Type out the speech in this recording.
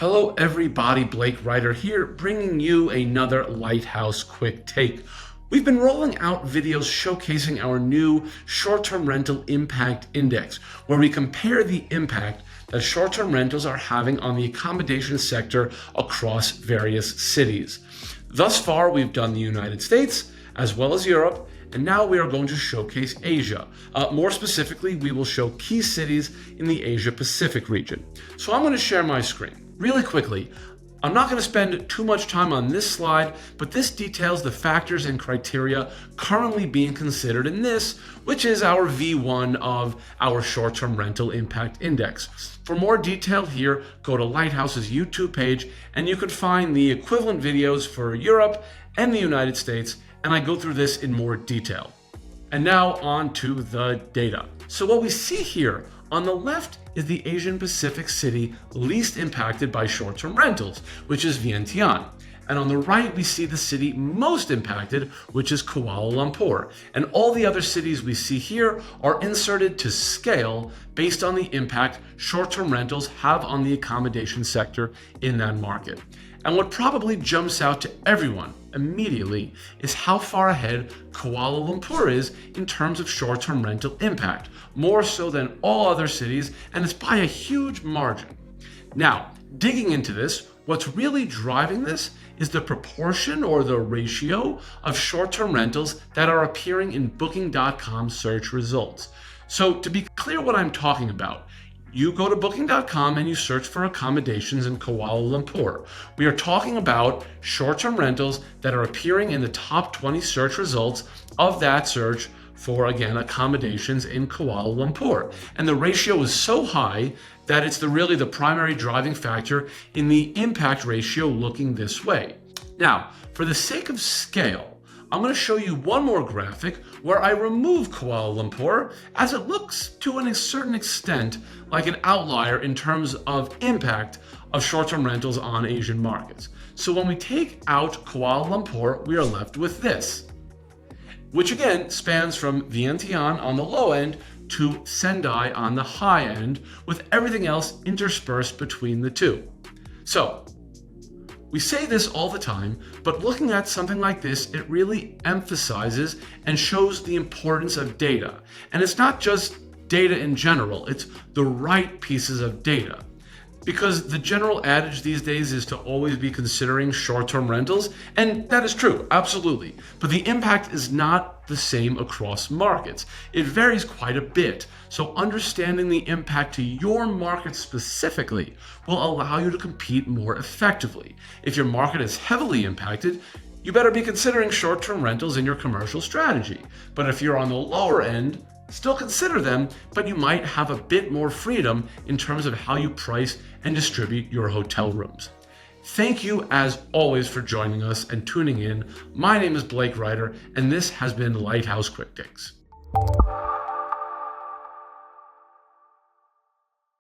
Hello everybody, Blake Reiter here, bringing you another Lighthouse Quick Take. We've been rolling out videos showcasing our new short-term rental impact index, where we compare the impact that short-term rentals are having on the accommodation sector across various cities. Thus far, we've done the United States as well as Europe, and now we are going to showcase Asia. More specifically, we will show key cities in the Asia Pacific region. So I'm going to share my screen. Really quickly, I'm not going to spend too much time on this slide, but this details the factors and criteria currently being considered in this, which is our V1 of our short-term rental impact index. For more detail here, go to Lighthouse's YouTube page, and you can find the equivalent videos for Europe and the United States, and I go through this in more detail. And now on to the data. So what we see here on the left is the Asian Pacific city least impacted by short-term rentals, which is Vientiane. And on the right, we see the city most impacted, which is Kuala Lumpur. And all the other cities we see here are inserted to scale based on the impact short-term rentals have on the accommodation sector in that market. And what probably jumps out to everyone immediately is how far ahead Kuala Lumpur is in terms of short-term rental impact, more so than all other cities, and it's by a huge margin. Now, digging into this, what's really driving this is the proportion or the ratio of short-term rentals that are appearing in Booking.com search results. So to be clear what I'm talking about, you go to Booking.com and you search for accommodations in Kuala Lumpur. We are talking about short-term rentals that are appearing in the top 20 search results of that search for, again, accommodations in Kuala Lumpur. And the ratio is so high that it's really the primary driving factor in the impact ratio looking this way. Now, for the sake of scale, I'm going to show you one more graphic where I remove Kuala Lumpur, as it looks to a certain extent like an outlier in terms of impact of short-term rentals on Asian markets. So when we take out Kuala Lumpur, we are left with this, which again spans from Vientiane on the low end to Sendai on the high end, with everything else interspersed between the two. So we say this all the time, but looking at something like this, it really emphasizes and shows the importance of data. And it's not just data in general, it's the right pieces of data. Because the general adage these days is to always be considering short-term rentals, and that is true, absolutely. But the impact is not the same across markets. It varies quite a bit. So understanding the impact to your market specifically will allow you to compete more effectively. If your market is heavily impacted, you better be considering short-term rentals in your commercial strategy. But if you're on the lower end, still consider them, but you might have a bit more freedom in terms of how you price and distribute your hotel rooms. Thank you as always for joining us and tuning in. My name is Blake Reiter, and this has been Lighthouse Quick Takes.